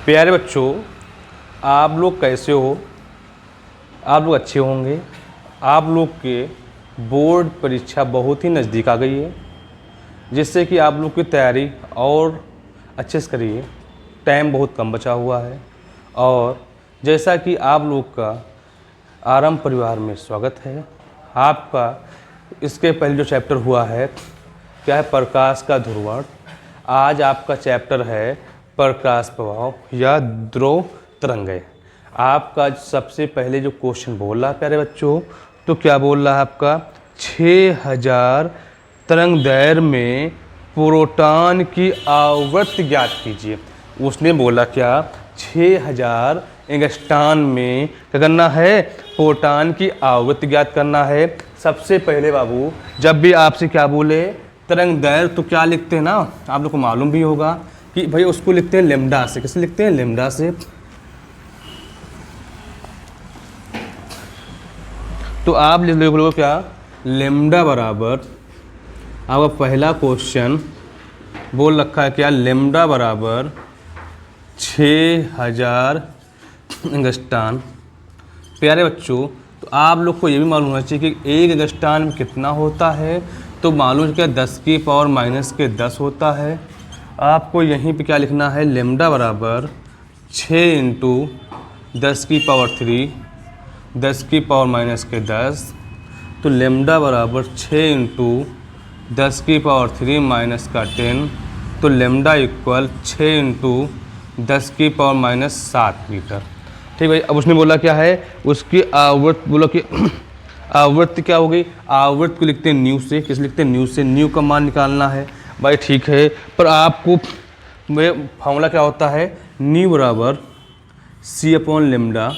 प्यारे बच्चों, आप लोग कैसे हो? आप लोग अच्छे होंगे। आप लोग के बोर्ड परीक्षा बहुत ही नज़दीक आ गई है, जिससे कि आप लोग की तैयारी और अच्छे से करिए। टाइम बहुत कम बचा हुआ है और जैसा कि आप लोग का आरंभ परिवार में स्वागत है। आपका इसके पहले जो चैप्टर हुआ है क्या है, प्रकाश का ध्रुवण। आज आपका चैप्टर है प्रकाश प्रभाव या ध्रुव तरंगें। आपका सबसे पहले जो क्वेश्चन बोल रहा है प्यारे बच्चों, तो क्या बोल रहा है आपका 6000 तरंग दैर्घ्य में प्रोटॉन की आवृत्ति ज्ञात कीजिए। उसने बोला क्या, 6000 एंगस्ट्रॉन में क्या करना है, प्रोटॉन की आवृत्ति ज्ञात करना है। सबसे पहले बाबू जब भी आपसे क्या बोले तरंग दैर्घ्य, तो क्या लिखते हैं ना, आप लोग को मालूम भी होगा कि भाई उसको लिखते हैं लेमडा से। किससे लिखते हैं? लेमडा से। तो आप लिख लो क्या, लेमडा बराबर, आपका पहला क्वेश्चन बोल रखा है क्या, लेमडा बराबर 6000 एंगस्ट्रॉन। प्यारे बच्चों, तो आप लोग को ये भी मालूम होना चाहिए कि एक एंगस्ट्रॉन में कितना होता है। तो मालूम है क्या, 10⁻⁻10 होता है। आपको यहीं पे क्या लिखना है, लेमडा बराबर 6 × 10⁻³ 10⁻⁻10। तो लेमडा बराबर 6 × 10⁻³ - 10। तो लेमडा इक्वल 6 × 10⁻⁷ मीटर। ठीक भाई। अब उसने बोला क्या है, उसकी आवृत्ति, बोला कि आवृत्ति क्या हो गई, आवृत्ति को लिखते हैं न्यू से। किस लिखते हैं? न्यू से। न्यू का मान निकालना है भाई, ठीक है। पर आपको फॉर्मूला क्या होता है, न्यू बराबर C/लेमडा।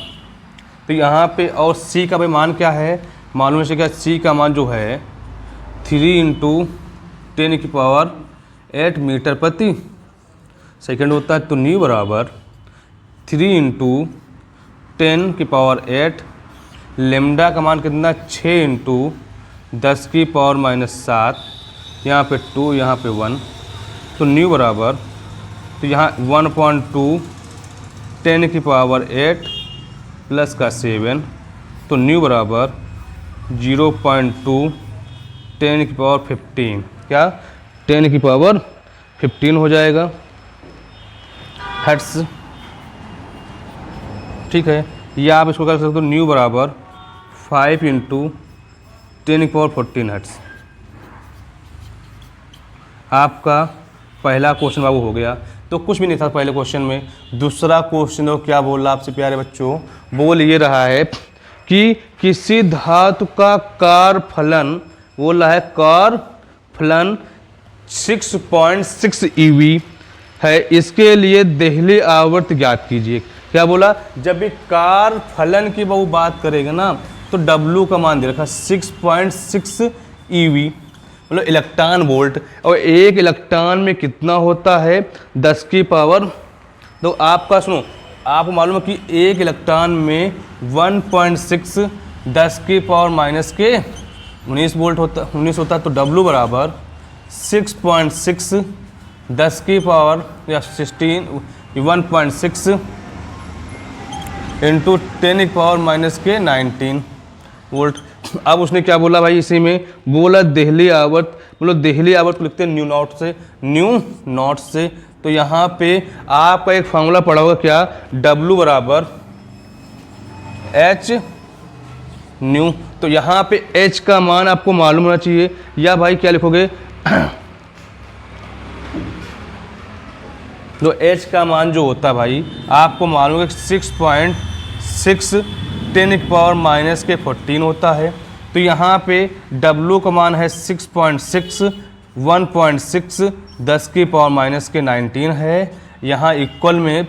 तो यहाँ पे और C का भाई मान क्या है, मालूम है क्या, C का मान जो है 3 × 10⁸ मीटर प्रति सेकंड होता है। तो न्यू बराबर 3 × 10⁸। लेमडा का मान कितना, 6 × 10⁻⁷। यहाँ पे 2, यहाँ पे 1। तो न्यू बराबर, तो यहाँ 1.2 10⁸ प्लस का 7। तो न्यू बराबर 0.2 10⁻15। क्या 10⁻15 हो जाएगा हर्ट्स। ठीक है। या आप इसको कर सकते हो, न्यू बराबर 5 × 10⁻14 हर्ट्स। आपका पहला क्वेश्चन बाबू हो गया। तो कुछ भी नहीं था पहले क्वेश्चन में। दूसरा क्वेश्चन क्या बोल रहा आपसे प्यारे बच्चों, बोल ये रहा है कि किसी धातु का कार फलन, बोल रहा है कार फलन 6.6 eV है, इसके लिए देहली आवर्त ज्ञात कीजिए। क्या बोला, जब भी कार फलन की वो बात करेगा ना, तो W का मान दे रखा 6.6 eV, मतलब इलेक्ट्रॉन वोल्ट। और एक इलेक्ट्रॉन में कितना होता है, 10 की पावर। तो आपका सुनो, आपको मालूम है कि एक इलेक्ट्रॉन में 1.6 10⁻⁻19 वोल्ट होता, 19 होता है। तो W बराबर 6.6 10 की पावर या 16 1.6 × 10⁻⁻19 वोल्ट। अब उसने क्या बोला भाई, इसी में बोला देहली आवर्त, मतलब देहली आवर्त को लिखते हैं न्यू नॉट से। न्यू नॉट से। तो यहाँ पे आपका एक फार्मूला पड़ा होगा क्या, W बराबर H न्यू। तो यहाँ पे H का मान आपको मालूम होना चाहिए, या भाई क्या लिखोगे तो H का मान जो होता है भाई, आपको मालूम है 6.6 10⁻⁻14 होता है। तो यहाँ पे W का मान है 6.6 1.6 10⁻⁻19 है। यहाँ इक्वल में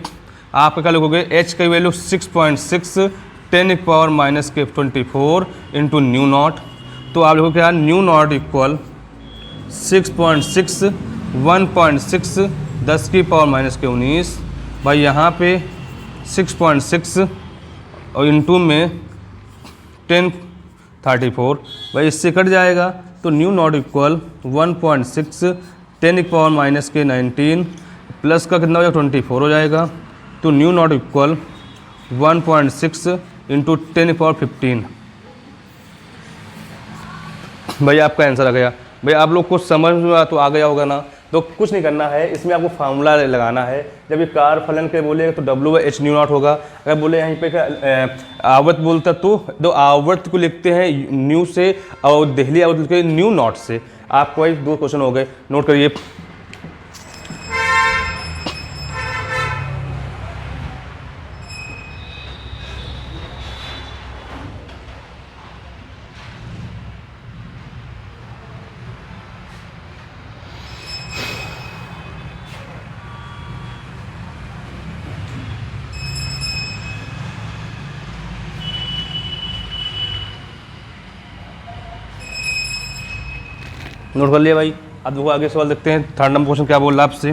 आपका क्या लिखोगे, H की वैल्यू 6.6 10⁻⁻24 × न्यू नॉट। तो आप लिखोगे क्या, न्यू नॉट इक्वल 6.6 1.6 10⁻⁻19 भाई, यहाँ पे 6.6 और इंटू में 1034 भाई, इससे कट जाएगा। तो न्यू नॉट इक्वल 1.6 10⁻⁻19 प्लस का कितना हो जाएगा 24 हो जाएगा। तो न्यू नॉट इक्वल 1.6 इंटू 10⁻15। भाई आपका आंसर आ गया। भाई आप लोग को समझ में तो आ गया होगा ना। तो कुछ नहीं करना है, इसमें आपको फार्मूला लगाना है। जब ये कार फलन के बोले तो W/H न्यू नॉट होगा। अगर बोले यहीं पे आवर्त बोलता तो आवर्त को लिखते हैं न्यू से और देहली आवर्त लिखते हैं न्यू नॉट से। आपको वही 2 क्वेश्चन हो गए, नोट करिए। नोट कर लिया भाई। अब देखो आगे सवाल देखते हैं। 3rd नंबर क्वेश्चन क्या बोल रहा है आपसे।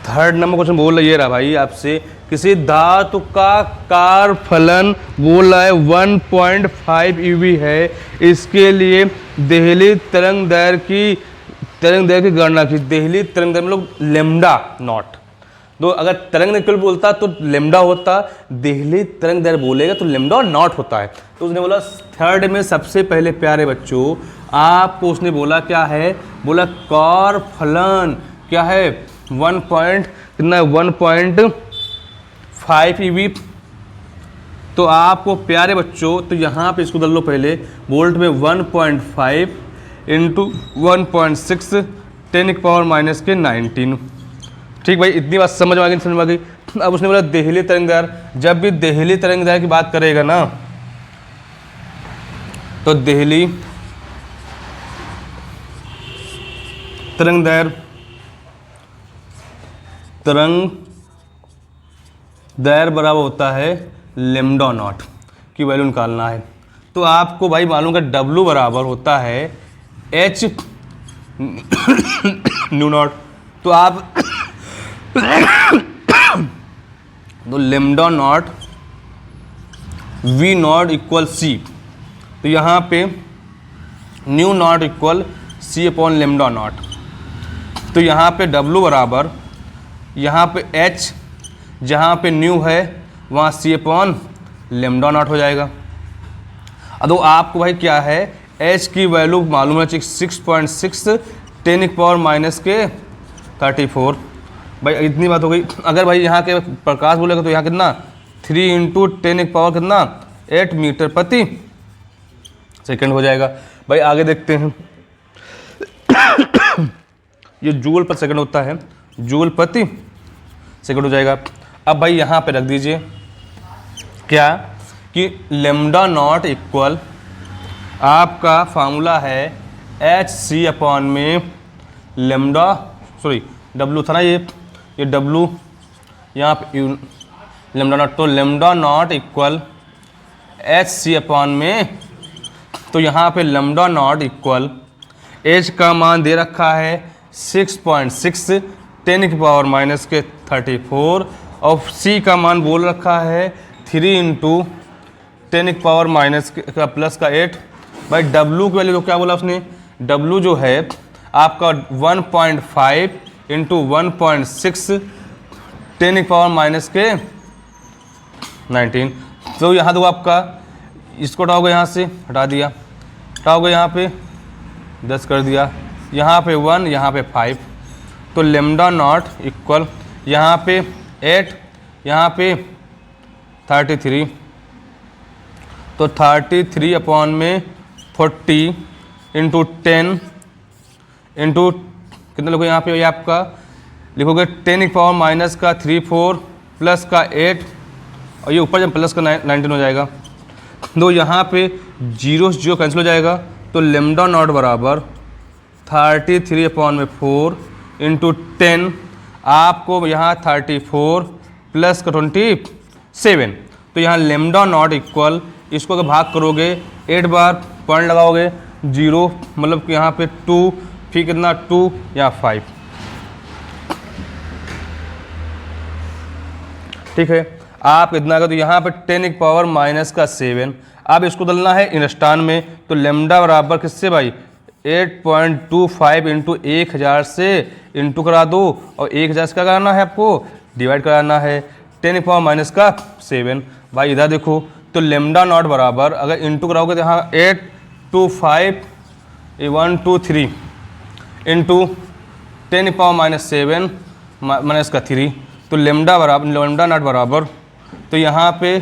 थर्ड नंबर क्वेश्चन बोल रहा ये रहा भाई आपसे, किसी धातु का कार फलन बोल रहा है 1.5 eV है, इसके लिए देहली तरंग दैर्घ्य की गणना की। देहली तरंग दैर्घ्य मतलब लेमडा नॉट। तो अगर तरंग निकल बोलता तो लेमडा होता, देहली तरंग दैर्घ्य बोलेगा तो लेमडा नॉट होता है। तो उसने बोला 3rd में सबसे पहले प्यारे बच्चों आपको उसने बोला क्या है, बोला कार फलन क्या है 1.5 eV। तो आपको प्यारे बच्चों तो यहाँ पे इसको बदल लो पहले वोल्ट में 1.5 इंटू 1.6 10⁻⁻⁹। ठीक भाई, इतनी बात समझ में आ गई। अब उसने बोला देहली तरंग दैर्घ्य। जब भी देहली तरंग दैर्घ्य की बात करेगा ना तो देहली तरंग दैर्घ्य बराबर होता है लेमडा नॉट की वैल्यू निकालना है। तो आपको भाई मालूम है W बराबर होता है H न्यू नॉट। तो आप तो lambda naught V not equal C। तो यहाँ पे new not equal C upon lambda naught. तो यहाँ पे W बराबर यहाँ पे H, जहाँ पे न्यू है वहाँ C अपॉन लेमडा नॉट हो जाएगा। अब तो आपको भाई क्या है H की वैल्यू मालूम है 6.6 10⁻⁻34। भाई इतनी बात हो गई। अगर भाई यहाँ के प्रकाश बोलेगा तो यहाँ कितना 3 इंटू 10⁸ मीटर प्रति सेकंड हो जाएगा। भाई आगे देखते हैं। ये जूल पर सेकंड होता है, जूल प्रति सेकंड हो जाएगा। अब भाई यहाँ पे रख दीजिए क्या कि लेमडा नॉट इक्वल आपका फार्मूला है HC अपॉन में लेमडा W था ना, ये W यहाँ पे लेमडा नॉट। तो lambda naught equal HC upon में, तो यहाँ पे लेमडा नॉट इक्वल H का मान दे रखा है 6.6 10⁻⁻34 और C का मान बोल रखा है 3 इंटू 10⁻⁻8। भाई W की वैल्यू तो क्या बोला उसने, W जो है आपका 1.5 इंटू 1.6 10⁻⁻19। तो यहाँ तो आपका इसको हटाओगे, यहाँ से हटा दिया, हटाओगे यहाँ पे 10 कर दिया, यहाँ पे 1 यहाँ पे 5। तो लेमडा नॉट इक्वल यहाँ पे 8 यहाँ पे 33। तो 33 अपॉन में 40 इंटू 10 इंटू कितना लिखोगे यहाँ पे, ये आपका लिखोगे 10⁻⁻34 प्लस का 8 और ये ऊपर जब प्लस का 19 हो जाएगा। तो यहाँ पे 0 से 0 कैंसिल हो जाएगा। तो लेमडा नॉट बराबर 33 अपॉन में 4 इंटू 10, आपको यहाँ 34 प्लस का 27। तो यहाँ लेमडा नॉट इक्वल, इसको अगर भाग करोगे 8 बार पॉइंट लगाओगे 0 मतलब कि यहाँ पे 2, फिर कितना 2 या 5। ठीक है। आप इतना का तो यहाँ पे 10 की पावर माइनस का 7, अब इसको डालना है इंस्टान में, तो लेमडा बराबर किससे भाई 8.25 इंटू 1000 से इंटू करा दो, और 1000 से क्या कराना है आपको डिवाइड कराना है 10 की पावर माइनस का 7। भाई इधर देखो तो लेमडा नॉट बराबर अगर इंटू कराओगे तो यहाँ 825 इंटू 10 की पावर माइनस 7 माइनस का 3, तो लेमडा नॉट बराबर, तो यहाँ पे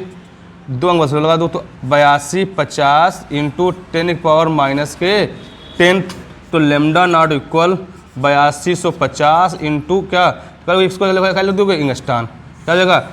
2 अंक बस लगा दो तो 8250 इंटू 10 की पावर माइनस के 10, तो लेमडा नॉट इक्वल 8250 इंटू क्या करो इसको लगा दोगे इंगस्टान, क्या हो जाएगा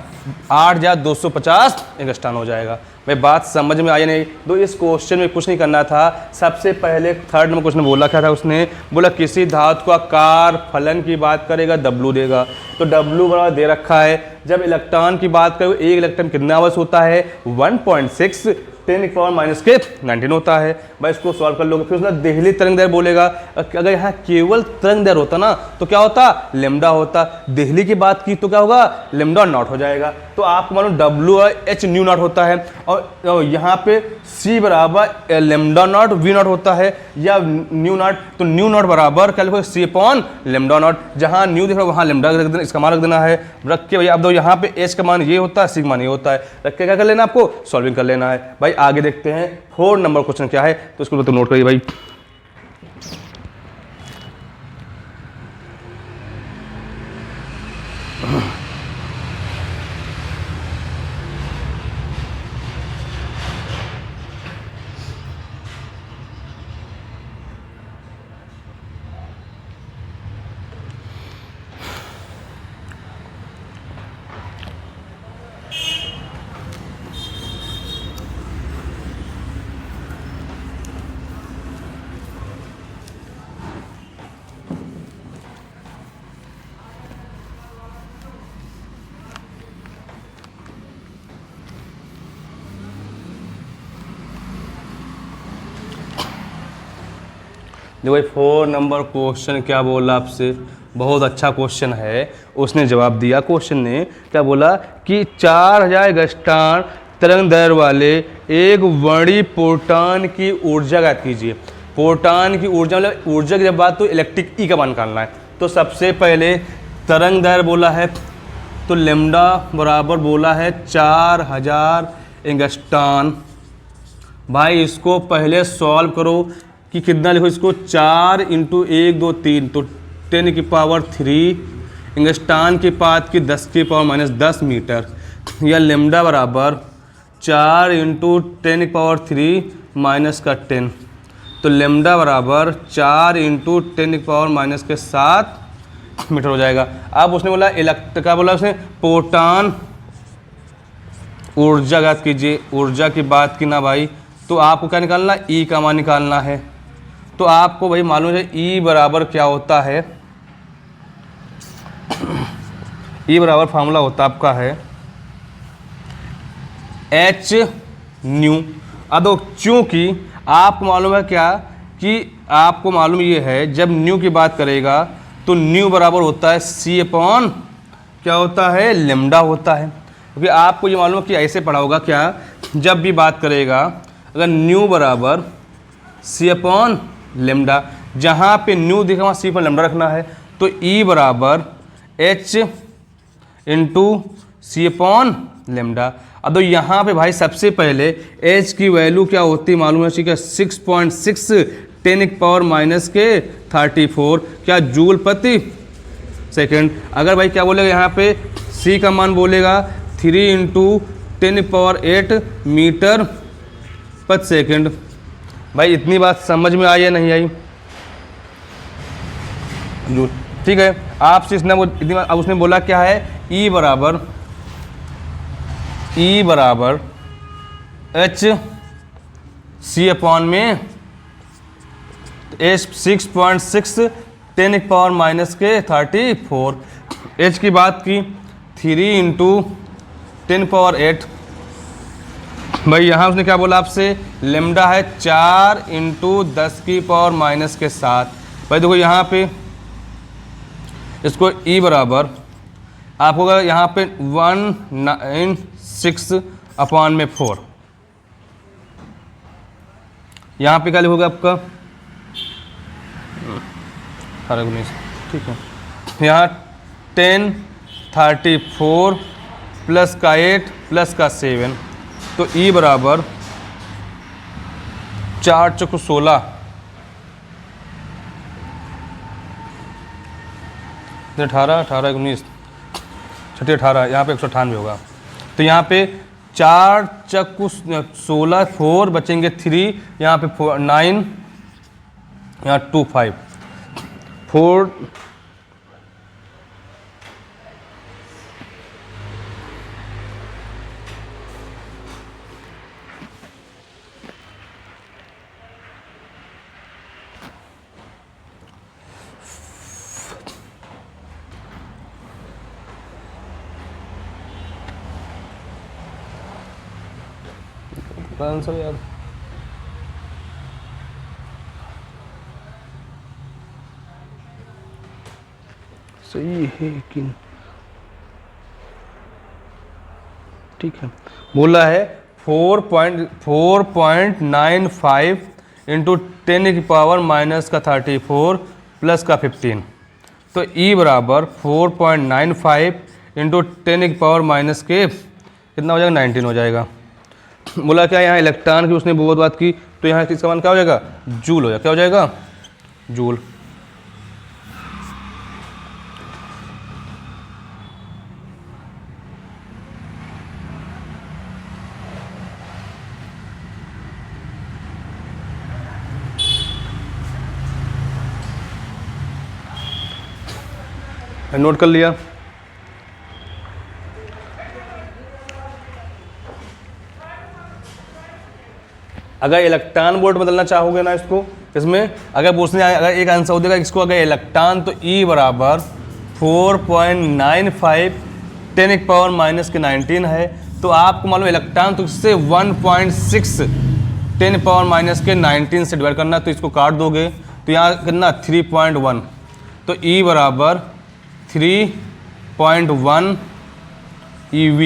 8 या 250 इंगस्टान हो जाएगा। भाई बात समझ में आई नहीं? तो इस क्वेश्चन में कुछ नहीं करना था। सबसे पहले थर्ड में क्वेश्चन बोला क्या था, उसने बोला किसी धातु का कार फलन की बात करेगा W देगा, तो W बराबर दे रखा है। जब इलेक्ट्रॉन की बात करें एक इलेक्ट्रॉन कितना अवस्थ होता है 1.6 10 की पावर माइनस के 19 होता है। भाई इसको सॉल्व कर लोगे, फिर उसने देहली तरंग दैर्घ्य बोलेगा। अगर यहाँ केवल तरंग दैर्घ्य होता ना तो क्या होता लेमडा होता, देहली की बात की तो क्या होगा लेमडा नॉट हो जाएगा। तो आपको मालूम W और H न्यू नॉट होता है, और यहाँ पे C बराबर लेमडा नॉट V नॉट होता है या न्यू नॉट, तो न्यू नॉट बराबर क्या लिखो C अपॉन लेमडा नॉट, जहाँ न्यू दिख रहा है वहाँ लेमडा रख देना, इसका मान रख देना है। रख के भैया अब दो यहाँ पे H का मान ये होता है, C का मान ये होता है, रख के क्या कर लेना आपको सॉल्विंग कर लेना है। भाई आगे देखते हैं 4 नंबर क्वेश्चन क्या है, तो इसको तो नोट करिए भाई। देखो भाई 4 नंबर क्वेश्चन क्या बोला आपसे, बहुत अच्छा क्वेश्चन है। उसने जवाब दिया, क्वेश्चन ने क्या बोला कि 4000 एंगस्ट्रॉम तरंग दैर्घ्य वाले एक वर्णी प्रोटॉन की ऊर्जा ज्ञात कीजिए। प्रोटॉन की ऊर्जा मतलब ऊर्जा की जब बात तो इलेक्ट्रिक ई का मान निकालना है। तो सबसे पहले तरंग दैर्घ्य बोला है तो लेमडा बराबर बोला है 4000 एंगस्ट्रॉम। भाई इसको पहले सॉल्व करो कि कितना लिखो, इसको 4 इंटू 1 2 3 तो 10 की पावर 3 एंगस्ट्रॉम की पात की 10 की पावर माइनस 10 मीटर, या लेमडा बराबर 4 इंटू 10 की पावर 3 माइनस का 10, तो लेमडा बराबर 4 इंटू 10 की पावर माइनस के 7 मीटर हो जाएगा। अब उसने बोला क्या बोला उसने प्रोटॉन ऊर्जा ज्ञात कीजिए। ऊर्जा की बात की ना भाई, तो आपको क्या निकालना ई का मान निकालना है। तो आपको भाई मालूम है ई बराबर क्या होता है, ई बराबर फार्मूला होता आपका है H न्यू। अब चूंकि आपको मालूम है क्या कि आपको मालूम ये है जब न्यू की बात करेगा तो न्यू बराबर होता है C अपॉन क्या होता है लेमडा होता है। क्योंकि आपको ये मालूम है कि ऐसे पढ़ा होगा क्या, जब भी बात करेगा अगर न्यू बराबर C अपॉन लेमडा, जहाँ पे न्यू दिखा वहाँ C पर लेमडा रखना है, तो E बराबर H into C upon lambda. अब तो यहाँ पे भाई सबसे पहले H की वैल्यू क्या होती है मालूम है, 6.6 10 की पावर माइनस के 34 क्या जूल प्रति सेकेंड। अगर भाई क्या बोलेगा यहाँ पे C का मान बोलेगा 3 इंटू 10 की पावर 8 मीटर पर सेकेंड। भाई इतनी बात समझ में आई या नहीं आई? ठीक है, आपसे इसने इतनी बात, अब उसने बोला क्या है E बराबर H C अपॉन में H 6.6 10 की पावर माइनस के 34। H की बात की 3 इंटू 10 पावर 8। भाई यहाँ उसने क्या बोला आपसे लेमडा है 4 इंटू 10 की पावर माइनस के 7। भाई देखो यहाँ पे इसको E बराबर आपको होगा यहाँ पे 196/4, यहाँ पे क्या लिखोगे आपका 18 ठीक है, यहाँ 1034 प्लस का 8 प्लस का 7, तो ई बराबर 4 चौक 16, 18 18 19 छठी 18, यहाँ पे 198 होगा। तो यहाँ पे 4 चक्कू 16, 4 बचेंगे 3, यहाँ पे 9, यहाँ 2 5 4 आंसर यार सही है कि ठीक है। बोला है 4.95 इंटू 10⁻⁻34 प्लस का 15, तो ई बराबर 4.95 इंटू 10⁻⁻ के कितना हो जाएगा 19 हो जाएगा। बोला क्या यहाँ इलेक्ट्रॉन की उसने बहुत बात की, तो यहाँ इसका मान क्या हो जाएगा जूल हो जाएगा, क्या हो जाएगा जूल। नोट कर लिया। अगर इलेक्ट्रॉन वोल्ट बदलना चाहोगे ना इसको, इसमें अगर पूछने अगर एक आंसर हो देगा इसको अगर इलेक्ट्रॉन, तो ई बराबर 4.95 10⁻⁻⁻⁻ है, तो आपको मालूम इलेक्ट्रॉन तो इससे 1.6 10⁻⁻⁻19 से डिवाइड करना, तो इसको काट दोगे तो यहाँ कितना 3.1, तो ई बराबर 3.1 EV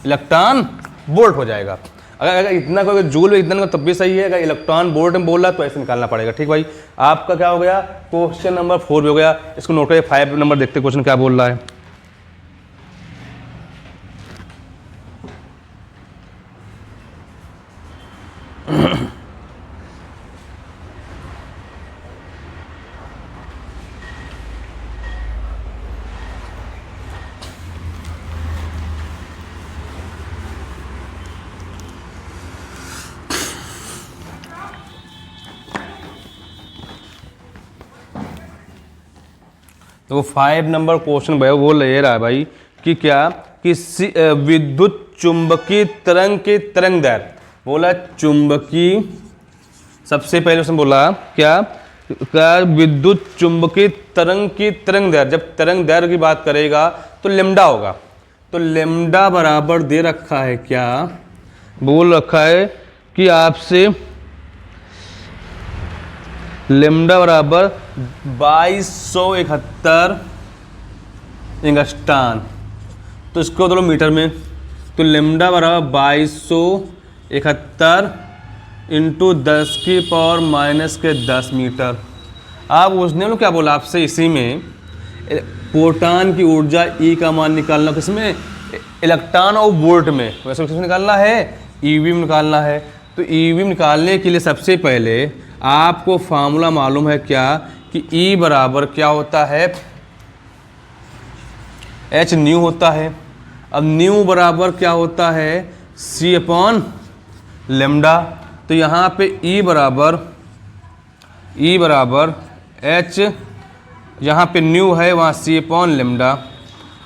इलेक्ट्रॉन वोल्ट हो जाएगा। अगर इतना कोई जूल में इतना तब भी सही है, अगर इलेक्ट्रॉन वोल्ट में बोल रहा है तो ऐसे निकालना पड़ेगा। ठीक भाई, आपका क्या हो गया क्वेश्चन नंबर 4 भी हो गया। इसको नोट करिए, 5 नंबर देखते क्वेश्चन क्या बोल रहा है। तो 5 नंबर क्वेश्चन भाई बोल ये रहा है भाई कि क्या कि विद्युत चुंबकीय तरंग के तरंग दैर्घ्य, बोला चुंबकीय, सबसे पहले उसने बोला क्या विद्युत चुंबकीय तरंग की तरंग दैर्घ्य, जब तरंग दैर्घ्य की बात करेगा तो लेमडा होगा, तो लेमडा बराबर दे रखा है क्या, बोल रखा है कि आपसे लेमडा बराबर 2271 एंगस्ट्रॉन, तो इसको तो मीटर में, तो लेमडा बराबर 2271 इंटू 10⁻⁻10 मीटर। आप उसने लोग क्या बोला आपसे, इसी में प्रोटॉन की ऊर्जा ई का मान निकालना, किसमें इलेक्ट्रॉन और वोल्ट में, वैसे किसमें निकालना है ईवी में निकालना है। तो ईवी निकालने के लिए सबसे पहले आपको फार्मूला मालूम है क्या कि E बराबर क्या होता है H न्यू होता है। अब न्यू बराबर क्या होता है C/λ, तो यहाँ पे E बराबर H, यहाँ पे न्यू है वहाँ C/λ।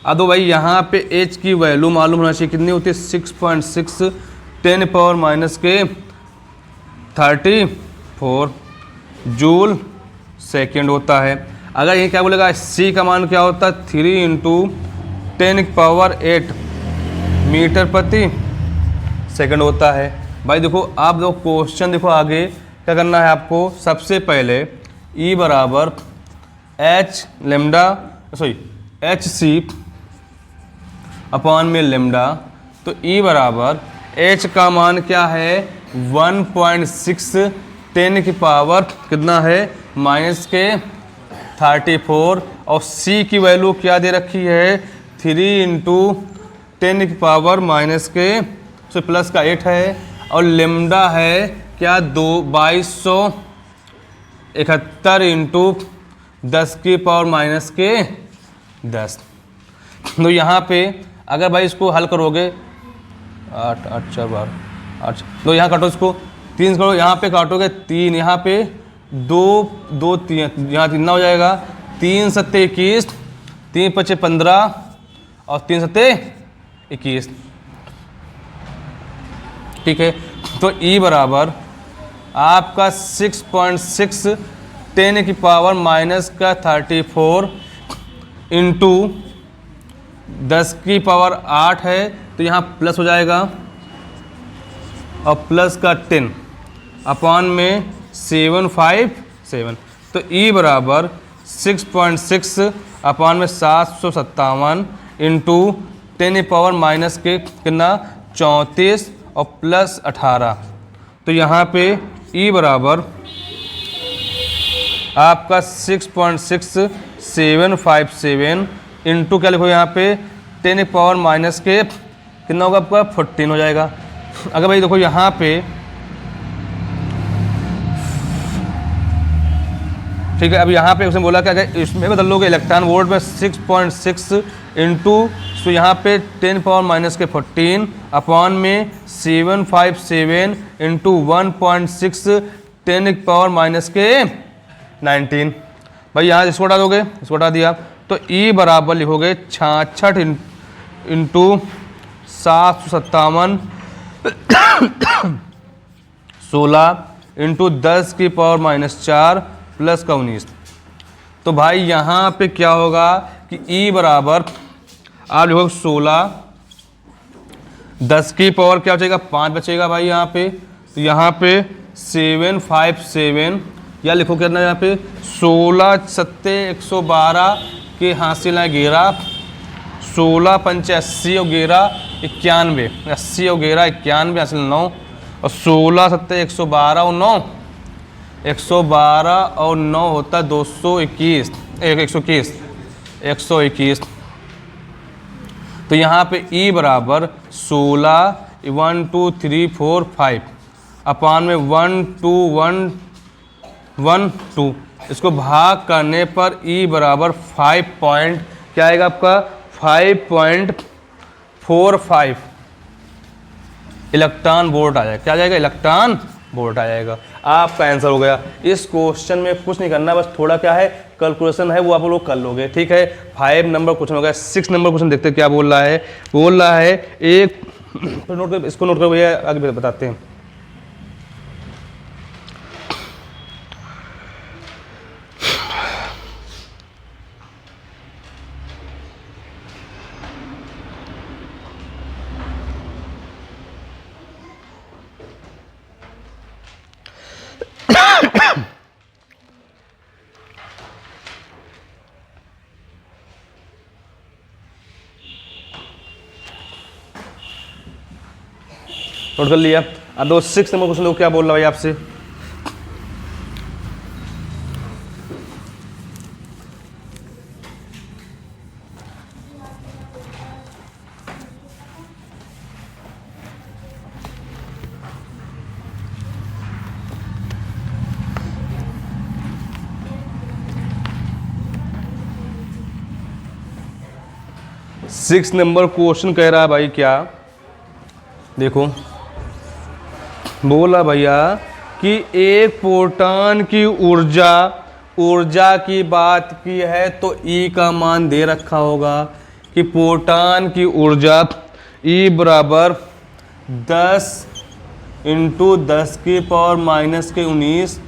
अब भाई यहाँ पे H की वैल्यू मालूम होना चाहिए, कितनी होती है 6.6 10⁻⁻34 जूल सेकेंड होता है। अगर ये क्या बोलेगा C का मान क्या होता है 3 × 10⁸ मीटर प्रति सेकंड होता है। भाई देखो आप देखो क्वेश्चन देखो आगे क्या करना है आपको, सबसे पहले E बराबर HC अपॉन में लेमडा। तो ई बराबर एच का मान क्या है 1.6 10 की पावर कितना है माइनस के 34 और सी की वैल्यू क्या दे रखी है 3 इंटू 10 की पावर माइनस के तो प्लस का 8 है और लेमडा है क्या 2271 इंटू 10 की पावर माइनस के 10। तो यहाँ पे अगर भाई इसको हल करोगे 8 8 4 12 8 तो यहाँ काटो इसको 3 करो, यहाँ पे काटोगे 3, यहाँ पे 2 2 3 यहाँ 3 हो जाएगा 3 सत्ते 21 3 पचे 15 और 3 सत्ते 21। ठीक है, तो ई बराबर आपका 6.6 10 की पावर माइनस का 34 इंटू 10 की पावर 8 है तो यहाँ प्लस हो जाएगा और प्लस का 10 अपॉन में 757। तो ई बराबर 6.6 अपॉन में 757 इंटू 10 की पावर माइनस के कितना 34 और प्लस 18। तो यहाँ पे ई बराबर आपका 6.6757 इंटू क्या लिखो यहाँ पे 10 की पावर माइनस के कितना होगा आपका 14 हो जाएगा। अगर भाई देखो यहाँ पे ठीक है, अब यहाँ पे उसने बोला कि अगर इसमें बदल लोगे इलेक्ट्रॉन वोल्ट में 6.6 इंटू तो यहाँ पे 10 पावर माइनस के 14 अपॉन में 757 इंटू 1.6 10 पावर माइनस के 19। भाई यहाँ इसको हटा दोगे, इसको हटा दिया तो ई बराबर लिखोगे 66 इंटू 757 16 इंटू 10 की पावर माइनस 4 प्लस का 19। तो भाई यहाँ पे क्या होगा कि ई बराबर आप लिखोगे 16 10 की पावर क्या बचेगा 5 बचेगा भाई यहाँ पे। तो यहाँ पे 757 या लिखो कितना यहाँ पे 16 सत्ते 112 के हासिल है 11 16 पंचे 80 और 11 91 80 और 11 91 हासिल 9 और 16 सत्ते 112 और 9 112 और 9 होता 221 121। तो यहाँ पे ई बराबर 16 1 2 3 4 5 अपान में 1 2 1 1 2 इसको भाग करने पर ई बराबर 5 पॉइंट क्या आएगा आपका 5.45 इलेक्ट्रॉन वोल्ट आ जाएगा। क्या आ जाएगा इलेक्ट्रॉन वोल्ट आ जाएगा। आपका आंसर हो गया। इस क्वेश्चन में कुछ नहीं करना, बस थोड़ा क्या है कैलकुलेशन है वो आप लोग कर लोगे। ठीक है, 5 नंबर क्वेश्चन हो गया। 6 नंबर क्वेश्चन देखते हैं क्या बोल रहा है। बोल रहा है एक नोट कर, इसको नोट कर भैया, आगे बताते हैं। नोट कर लिया। अब 6 नंबर क्वेश्चन क्या बोल रहा है भाई आपसे। सिक्स नंबर क्वेश्चन कह रहा है भाई क्या, देखो बोला भैया कि एक प्रोटॉन की ऊर्जा की बात की है तो ई का मान दे रखा होगा कि प्रोटॉन की ऊर्जा ई बराबर 10 इंटू 10 की पावर माइनस के 19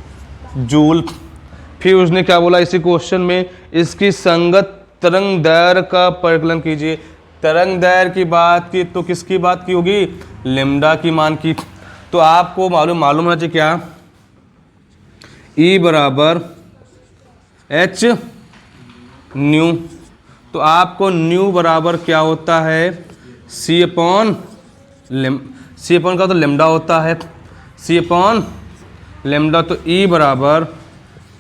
जूल। फिर उसने क्या बोला इसी क्वेश्चन में, इसकी संगत तरंग दैर्घ्य का परिकलन कीजिए। तरंग दैर्घ्य की बात की तो किसकी बात की होगी, लेम्डा की मान की। तो आपको मालूम होना चाहिए क्या, ई बराबर h न्यू। तो आपको न्यू बराबर क्या होता है सी अपॉन का तो लेमडा होता है, सी अपॉन लेमडा, तो ई बराबर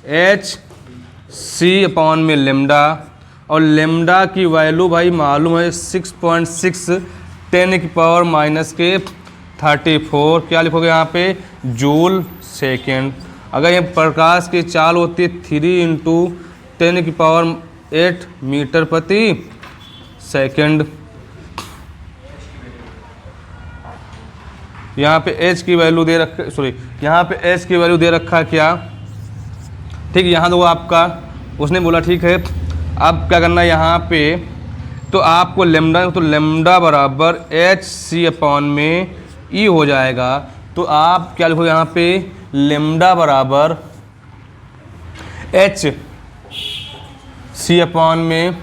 एच सी अपॉन में लेमडा, और लेमडा की वैल्यू भाई मालूम है 6.6 10 की पावर माइनस के 34, क्या लिखोगे यहाँ पे, जूल सेकेंड। अगर ये प्रकाश की चाल होती है 3 इंटू 10 की पावर 8 मीटर प्रति सेकेंड। यहाँ पे h की वैल्यू दे रखा, सॉरी यहाँ पे h की वैल्यू दे रखा है क्या, ठीक है, यहाँ दो आपका, उसने बोला ठीक है। अब क्या करना है यहाँ पे, तो आपको लेमडा, तो लेमडा बराबर एच सी अपॉन में ई हो जाएगा। तो आप क्या लिखोगे यहाँ पे, लेमडा बराबर एच सी अपॉन में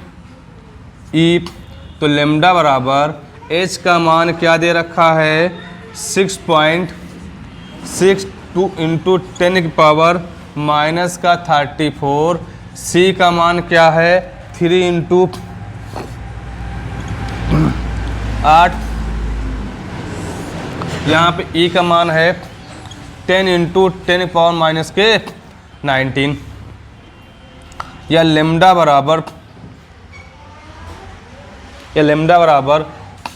ई, तो लेमडा बराबर एच का मान क्या दे रखा है, 6.62 इंटू 10 की पावर माइनस का 34, सी का मान क्या है 3 इंटू 8, यहाँ पे ई का मान है 10 इंटू 10 की पावर माइनस के 19, या लेमडा बराबर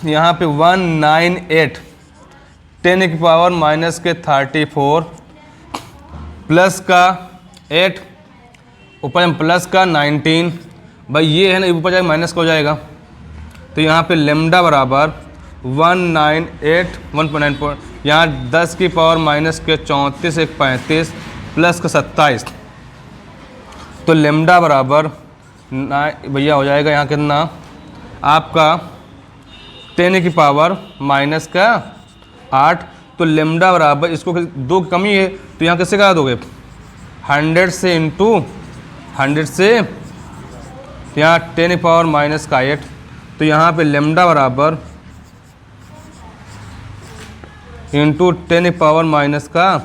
यहाँ पे 198 10 की पावर माइनस के 34 प्लस का 8 ऊपर में प्लस का 19, भाई ये है ना, ऊपर जाएगा माइनस का हो जाएगा। तो यहाँ पे लेमडा बराबर 198 1.9, यहाँ 10 की पावर माइनस के 34 एक 35 प्लस का 27, तो लेमडा बराबर भैया हो जाएगा यहाँ कितना आपका 10 की पावर माइनस का 8, तो लेमडा बराबर, इसको दो की कमी है तो यहाँ कैसे करा दोगे, 100 से इंटू 100 से, यहाँ 10 की पावर माइनस का 8, तो यहाँ पे लेमडा बराबर इंटू 10 की पावर माइनस का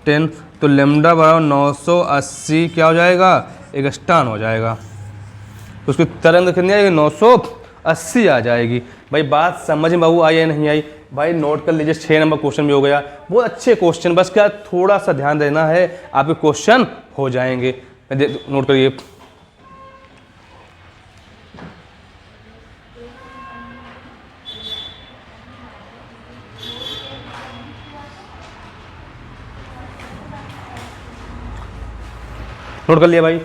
10, तो लेमडा बराबर 980 क्या हो जाएगा, एक्सटर्न हो जाएगा। तो उसकी तरंग कितनी आएगी, 980 आ जाएगी। भाई बात समझ में बाबू आई या नहीं आई, भाई नोट कर लीजिए, 6 नंबर क्वेश्चन भी हो गया, बहुत अच्छे क्वेश्चन, बस क्या थोड़ा सा ध्यान देना है, आपके क्वेश्चन हो जाएंगे। नोट करिए, नोट कर लिया भाई।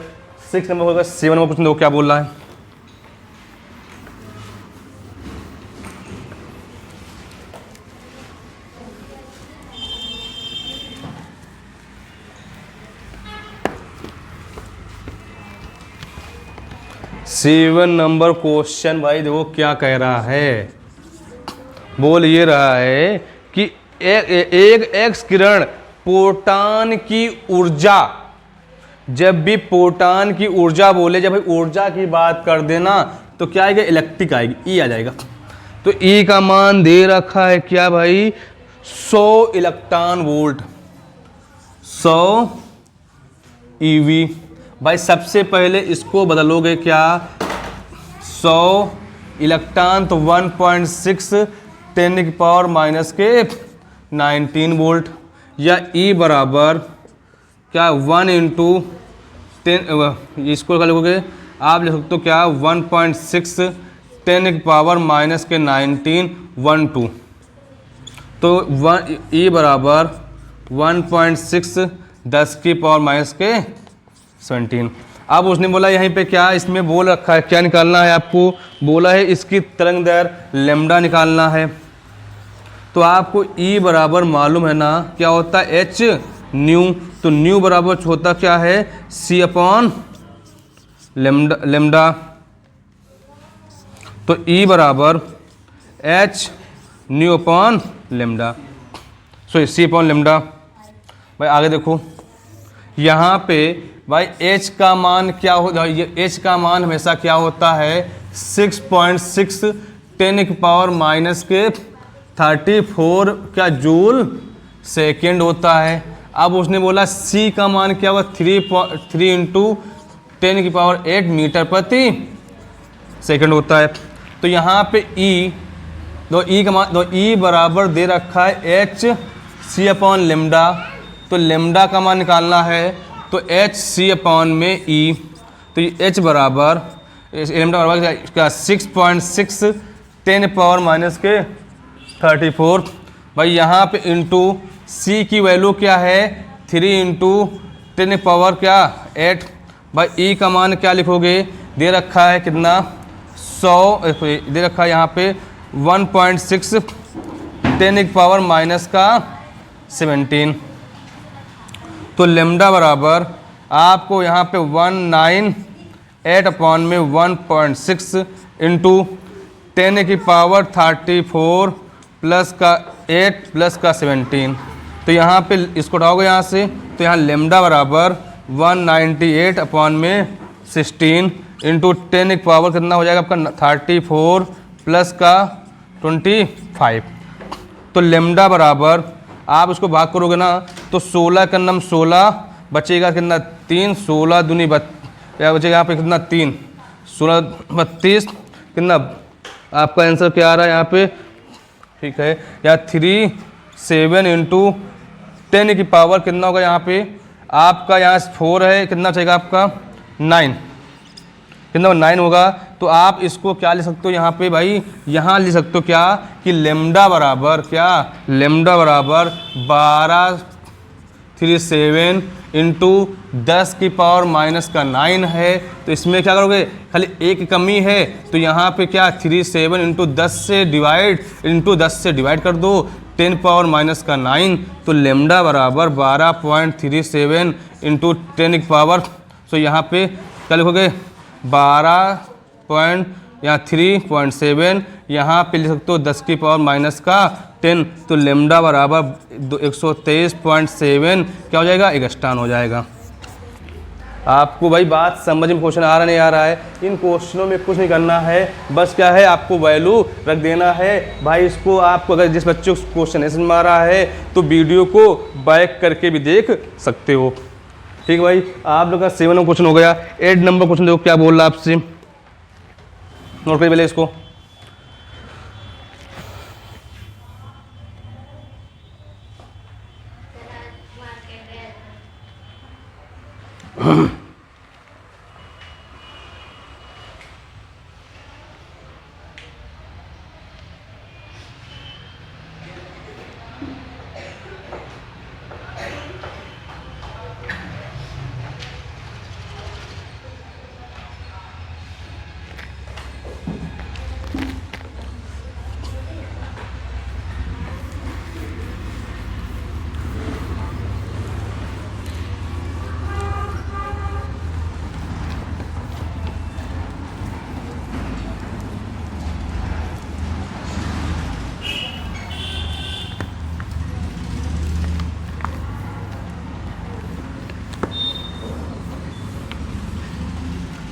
6 नंबर होगा, 7 नंबर क्वेश्चन देखो क्या बोल रहा है। सेवन नंबर क्वेश्चन भाई देखो क्या कह रहा है, बोल ये रहा है कि एक एक्स किरण प्रोटॉन की ऊर्जा, जब भी प्रोटॉन की ऊर्जा बोले, जब भाई ऊर्जा की बात कर देना तो क्या आएगा, इलेक्ट्रिक आएगी, ई आ जाएगा। तो ई का मान दे रखा है क्या भाई, 100 इलेक्ट्रॉन वोल्ट, 100 ईवी। भाई सबसे पहले इसको बदलोगे क्या, 100 इलेक्ट्रॉन तो 1.6 10 की पावर माइनस के 19 वोल्ट, या ई बराबर क्या 1 इंटू 10, इसको क्या लिखोगे आप, लिख सकते हो क्या 1.6 10 की पावर माइनस के 19 12, तो ई बराबर 1.6 10 की पावर माइनस के 17। अब उसने बोला यहीं पे क्या इसमें बोल रखा है, क्या निकालना है आपको, बोला है इसकी तरंग दैर्घ्य लेमडा निकालना है। तो आपको ई बराबर मालूम है ना क्या होता है, एच न्यू, तो न्यू बराबर होता क्या है, सी अपॉन लेमडा, तो ई बराबर h nu upon lambda, sorry c upon lambda. भाई आगे देखो, यहाँ पे भाई h का मान क्या होता है, ये h का मान हमेशा क्या होता है, 6.6 10 की पावर माइनस के 34 क्या जूल सेकेंड होता है। अब उसने बोला c का मान क्या होगा, 3 इंटू 10 की पावर 8 मीटर प्रति सेकेंड होता है। तो यहाँ पे e तो ई बराबर दे रखा है एच सी अपॉन लेमडा, तो लेमडा का मान निकालना है, तो एच सी अपॉन में ई, तो एच बराबर लेमडा बराबर क्या 6.6 10⁻⁻34। भाई यहाँ पे इंटू सी की वैल्यू क्या है 3 इंटू 10 क्या 8। भाई ई का मान क्या लिखोगे, दे रखा है कितना 100, दे रखा है यहाँ पे 1.6 10⁻⁻17। तो लेमडा बराबर आपको यहाँ पे 198 अपॉन में 1.6 इंटू 10⁻34 प्लस का 8 प्लस का 17। तो यहाँ पे इसको उठाओगे यहाँ से, तो यहाँ लेमडा बराबर 198 अपॉन में 16 इंटू 10 कितना हो जाएगा आपका 34 प्लस का 25। तो लेमडा बराबर आप इसको भाग करोगे ना तो 16 का नम 16 बचेगा कितना 3, 16 दूनी क्या बचेगा यहाँ पे कितना 3, 16 32 कितना आपका आंसर क्या आ रहा है यहाँ पे, ठीक है, या 3 7 इंटू 10 कितना होगा यहाँ पे आपका, यहाँ 4 है कितना चाहिएगा आपका 9, कितना 9 होगा। तो आप इसको क्या लिख सकते हो यहाँ पे भाई, यहाँ लिख सकते हो क्या कि लेमडा बराबर क्या, लेमडा बराबर 1237 इंटू 10⁻⁻9 है। तो इसमें क्या करोगे, खाली एक कमी है तो यहाँ पे क्या 37 इंटू 10 से डिवाइड कर दो 10⁻⁻9। तो लेमडा बराबर 12.37 इंटू 10 सो यहाँ पे क्या लिखोगे 3.7, यहाँ पे लिख सकते हो 10⁻⁻10। तो लेमडा बराबर 123.7 क्या हो जाएगा, एगस्ट्रॉन हो जाएगा। आपको भाई बात समझ में क्वेश्चन आ रहा नहीं आ रहा है, इन क्वेश्चनों में कुछ नहीं करना है, बस क्या है आपको वैल्यू रख देना है। भाई इसको आपको अगर जिस बच्चे को क्वेश्चन नहीं समझ में आ रहा है तो वीडियो को बैक करके भी देख सकते हो। ठीक है भाई, आप लोग का 7 नंबर क्वेश्चन हो गया। 8 नंबर क्वेश्चन देखो क्या बोल रहा है आपसे, नोट करिए पहले इसको।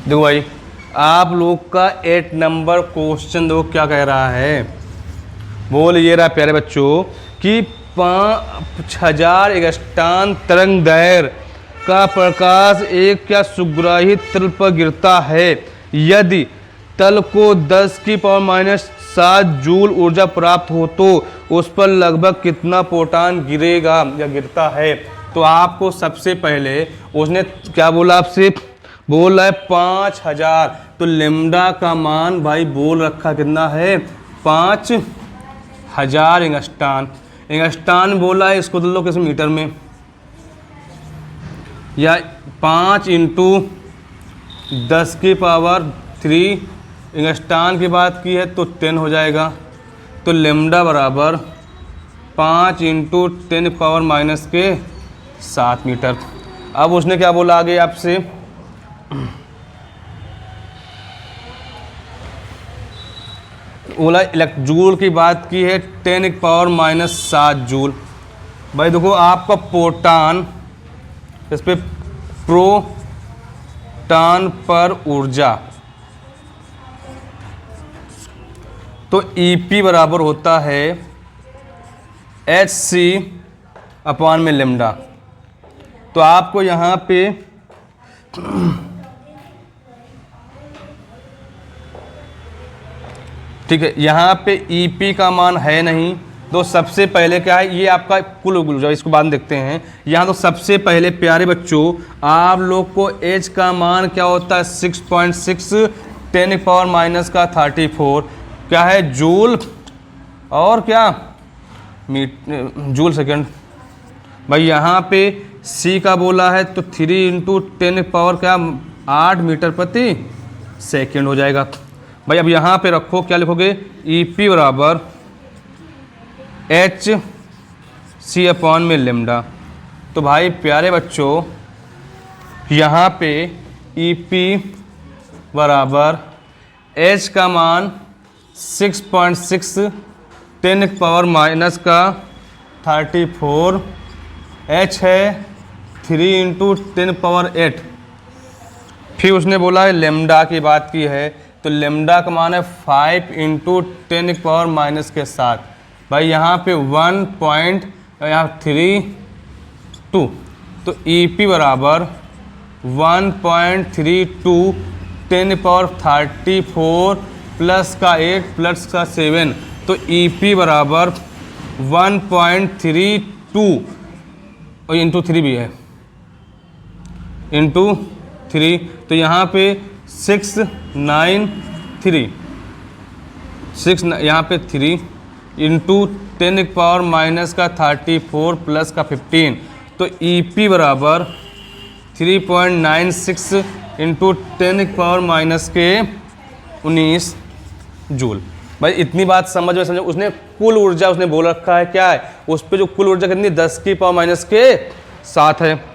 देखो भाई आप लोग का 8 नंबर क्वेश्चन देखो क्या कह रहा है, बोल ये रहा प्यारे बच्चों कि 5000 एंगस्ट्रॉन तरंग दैर्घ्य का प्रकाश एक क्या सुग्राही तल पर गिरता है, यदि तल को 10⁻⁻7 जूल ऊर्जा प्राप्त हो तो उस पर लगभग कितना प्रोटॉन गिरेगा या गिरता है। तो आपको सबसे पहले उसने क्या बोला आपसे, बोल रहा है 5000। तो लेमडा का मान भाई बोल रखा कितना है 5000 एंगस्ट्रॉन। एंगस्ट्रॉन बोला है, इसको लो किस मीटर में, या 5 इंटू 10⁻³ एंगस्ट्रॉन की बात की है तो 10 हो जाएगा। तो लेमडा बराबर 5 इंटू 10⁻⁻7 मीटर। अब उसने क्या बोला आगे आपसे, बोला जूल की बात की है 10⁻⁻7 जूल। भाई देखो आपका प्रोटॉन, इस पे प्रोटॉन पर ऊर्जा, तो EP बराबर होता है Hc में लेमडा। तो आपको यहाँ पे ठीक है, यहाँ पे EP का मान है नहीं, तो सबसे पहले क्या है, ये आपका कुल ऊर्जा, इसको बाद में देखते हैं। यहाँ तो सबसे पहले प्यारे बच्चों आप लोग को H का मान क्या होता है 6.6 10⁻⁻34 क्या है जूल, और क्या जूल सेकेंड। भाई यहाँ पे C का बोला है तो 3 × 10 क्या 8 मीटर प्रति सेकेंड हो जाएगा। भाई अब यहाँ पे रखो, क्या लिखोगे, EP बराबर HC/λ। तो भाई प्यारे बच्चों यहाँ पे EP बराबर H का मान 6.6 10⁻⁻34, H है 3 × 10⁸। फिर उसने बोला है लेमडा की बात की है, तो लेमडा का मान है 5 × 10⁻⁻ के साथ। भाई यहाँ पे 1.32, तो EP बराबर 1.32 10⁻34 प्लस का 8 प्लस का 7, तो EP बराबर 1.32 और इंटू 3 भी है, इंटू 3, तो यहाँ पे 693 यहाँ पे 3 इंटू 10⁻⁻34 प्लस का 15, तो EP बराबर 3.96 इंटू 10⁻⁻19 जूल। भाई इतनी बात समझ में, समझो उसने कुल ऊर्जा उसने बोल रखा है क्या है, उस पे जो कुल ऊर्जा कितनी 10⁻⁻7 है।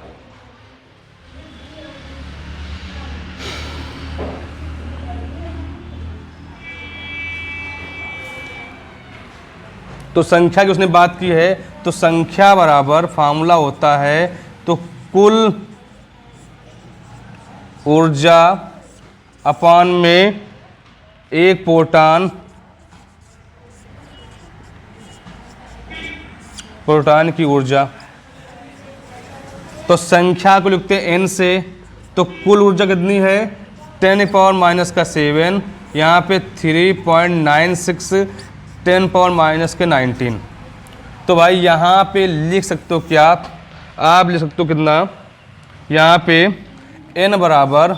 तो संख्या की उसने बात की है, तो संख्या बराबर फार्मूला होता है तो कुल ऊर्जा अपान में एक प्रोटॉन की ऊर्जा। तो संख्या को लिखते हैं n से, तो कुल ऊर्जा कितनी है 10⁻⁻7, यहाँ पे 3.96 10⁻⁻19। तो भाई यहाँ पे लिख सकते हो क्या आप लिख सकते हो कितना, यहाँ पे n बराबर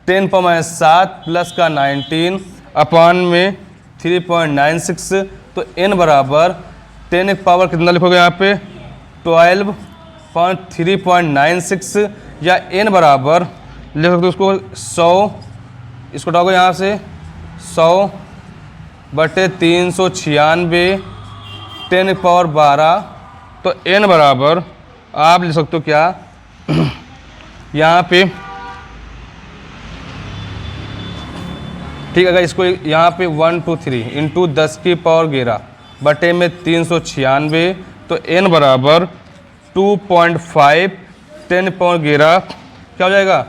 10⁻7 प्लस का 19 अपान में 3.96, तो n बराबर 10 एक पावर कितना लिखोगे यहाँ पे 12.3.96, या n बराबर लिख सकते हो उसको 100, इसको उठाओगे यहाँ से 100/396 10⁻12, तो n बराबर आप लिख सकते हो क्या यहाँ पे, ठीक है, अगर इसको यहाँ पे 1 2 3 इंटू 10⁻11 बटे में 396, तो n बराबर 2.5 10⁻11 क्या हो जाएगा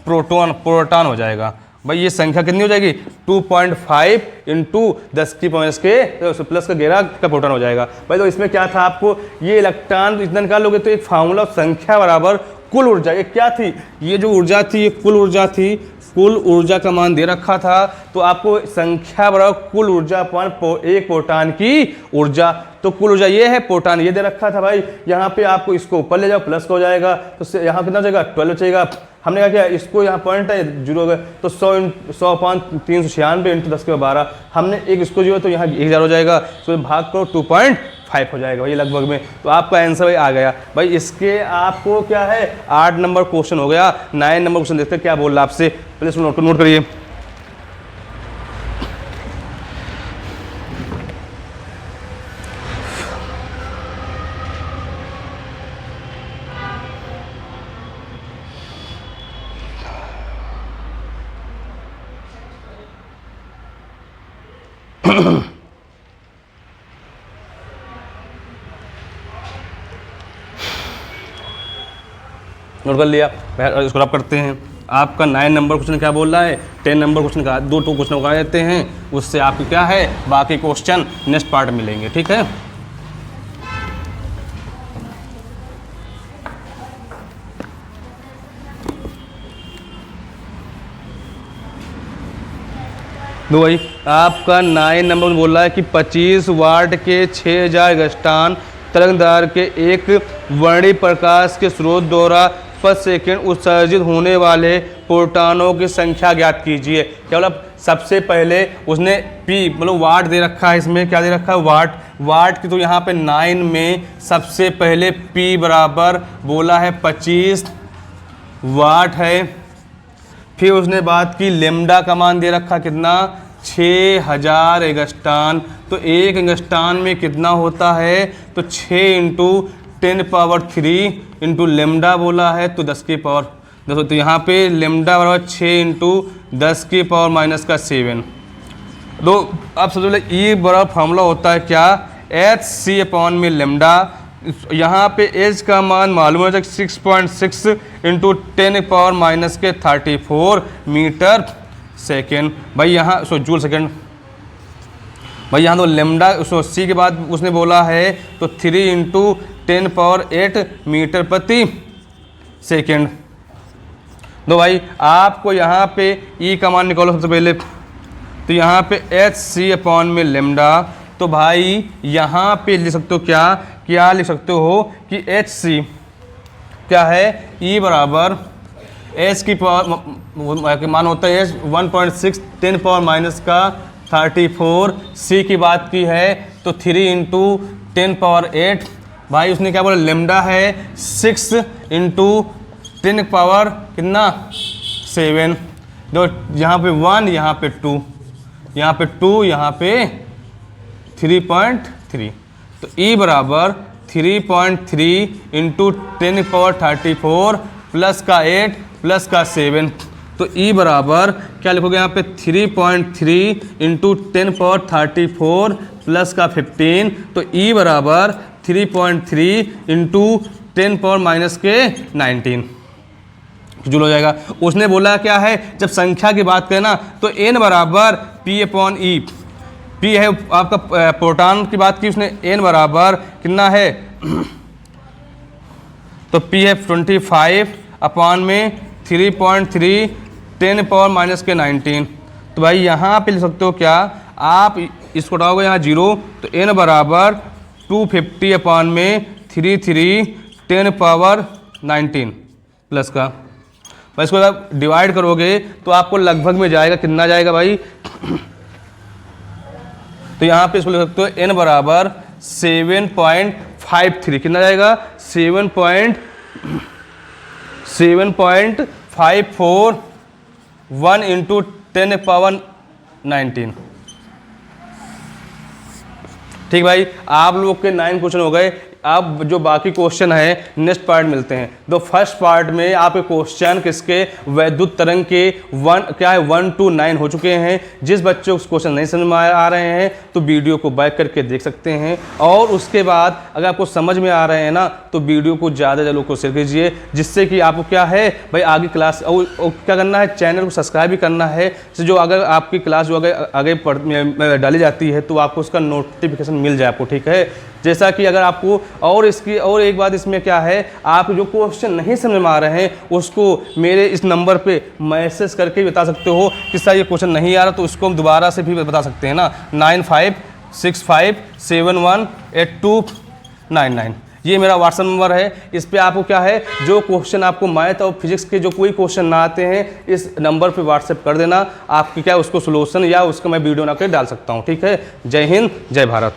प्रोटॉन हो जाएगा। भाई ये संख्या कितनी हो जाएगी 2.5 इंटू 10⁻⁻ के प्लस का 11 का प्रोटॉन हो जाएगा। भाई तो इसमें क्या था, आपको ये इलेक्ट्रॉन इतना निकालोगे तो एक फार्मूला संख्या बराबर कुल ऊर्जा, ये क्या थी, ये जो ऊर्जा थी ये कुल ऊर्जा थी, कुल ऊर्जा का मान दे रखा था, तो आपको संख्या बराबर कुल ऊर्जा अपान एक प्रोटॉन की ऊर्जा, तो कुल ऊर्जा ये है, प्रोटॉन ये दे रखा था। भाई यहाँ पे आपको इसको ऊपर ले जाओ प्लस का हो जाएगा, तो यहाँ कितना हो जाएगा 12 बचेगा। हमने कहा क्या इसको यहाँ पॉइंट है 0 हो गए, तो 100/396 इंटू 10⁻12, हमने एक इसको जो है तो यहाँ 1000 हो जाएगा, तो भाग करो 2.5 हो जाएगा भाई लगभग में। तो आपका आंसर भाई आ गया। भाई इसके आपको क्या है 8 नंबर क्वेश्चन हो गया। 9 नंबर क्वेश्चन देखते हैं क्या बोल रहा है आपसे, पहले इसको नोट करिए। नोट कर लिया, इसको रब करते हैं। आपका 9 नंबर क्वेश्चन क्या बोल रहा है, 10 नंबर क्वेश्चन का 2 क्वेश्चन उगा देते हैं, उससे आपको क्या है बाकी क्वेश्चन नेक्स्ट पार्ट मिलेंगे, ठीक है। दो भाई, आपका 9 नंबर बोला है कि 25 वाट के 6000 एंगस्ट्रॉन तरंगदार के एक वर्णी प्रकाश के स्रोत द्वारा प्रति सेकंड उत्सर्जित होने वाले प्रोटॉनों की संख्या ज्ञात कीजिए। क्या बोला, सबसे पहले उसने पी मतलब वाट दे रखा है, इसमें क्या दे रखा है वाट की, तो यहाँ पे 9 में सबसे पहले पी बराबर बोला है 25 वाट है। फिर उसने बात की लेमडा का मान दे रखा कितना 6000 एंगस्ट्रॉन, तो एक एंगस्ट्रॉन में कितना होता है, तो 6 × 10³ इंटू लेमडा बोला है, तो 10 की पावर देखो, तो यहाँ पे लेमडा बराबर 6 × 10⁻⁷। तो अब सबसे पहले ई बराबर फार्मूला होता है क्या, HC में लेमडा। यहाँ पे एच का मान मालूम है 6.6 × 10⁻⁻34 मीटर सेकेंड। भाई यहाँ जूल सेकेंड। भाई यहाँ तो लेमडा सी के बाद उसने बोला है तो 3 × 10⁸ मीटर प्रति सेकेंड। तो भाई आपको यहाँ पे ई का मान निकालो सबसे पहले, तो यहाँ पे HC में लेमडा, तो भाई यहाँ पे लिख सकते हो क्या लिख सकते हो कि HC क्या है, ई बराबर एच की पावर मान होता है 1.6 10⁻⁻34। सी की बात की है तो 3 × 10⁸। भाई उसने क्या बोला, लेमडा है 6 × 10 पावर कितना 7। जो यहाँ पे 1, यहाँ पे 2, यहाँ पे 2, यहाँ पे 3.3, तो ई बराबर 3.3 × 10⁻34 प्लस का 8 प्लस का 7, तो ई बराबर क्या लिखोगे यहाँ पे 3.3 × 10⁻34 प्लस का 15, तो ई बराबर 3.3 × 10⁻⁻19 जूल हो जाएगा। उसने बोला क्या है, जब संख्या की बात करें ना तो n बराबर P/E, P है आपका प्रोटॉन की बात की उसने, n बराबर कितना है तो P है 25/3.3 10⁻⁻19। तो भाई यहाँ पे लिख सकते हो क्या, आप इसको उठाओगे यहाँ 0, तो n बराबर 250/33 10⁻19 प्लस का। भाई इसको आप डिवाइड करोगे तो आपको लगभग में जाएगा, कितना जाएगा भाई, तो यहाँ पे इसको लिख सकते हो n बराबर 7.53, कितना जाएगा 7.541 × 10⁻19। ठीक भाई, आप लोग के 9 क्वेश्चन हो गए। अब जो बाकी क्वेश्चन है नेक्स्ट पार्ट मिलते हैं। तो फर्स्ट पार्ट में आपके क्वेश्चन किसके, वैद्युत तरंग के 1 to 9 हो चुके हैं। जिस बच्चों को क्वेश्चन नहीं समझ में आ रहे हैं तो वीडियो को बैक करके देख सकते हैं, और उसके बाद अगर आपको समझ में आ रहे हैं ना तो वीडियो को ज़्यादा ज़्यादा को शेयर कीजिए, जिससे कि आपको क्या है भाई आगे क्लास और क्या करना है, चैनल को सब्सक्राइब भी करना है, जो अगर आपकी क्लास जो आगे डाली जाती है तो आपको उसका नोटिफिकेशन मिल जाए आपको। ठीक है, जैसा कि अगर आपको और इसकी और एक बात इसमें क्या है, आप जो क्वेश्चन नहीं समझ में आ रहे हैं उसको मेरे इस नंबर पे मैसेज करके बता सकते हो कि सर ये क्वेश्चन नहीं आ रहा, तो उसको हम दोबारा से भी बता सकते हैं ना। 9565718299 ये मेरा व्हाट्सएप नंबर है। इस पे आपको क्या है, जो क्वेश्चन आपको मैथ और फिजिक्स के जो कोई क्वेश्चन ना आते हैं इस नंबर पे व्हाट्सएप कर देना, आपकी क्या उसको सोल्यूशन या उसका मैं वीडियो बना कर डाल सकता हूँ। ठीक है, जय हिंद जय भारत।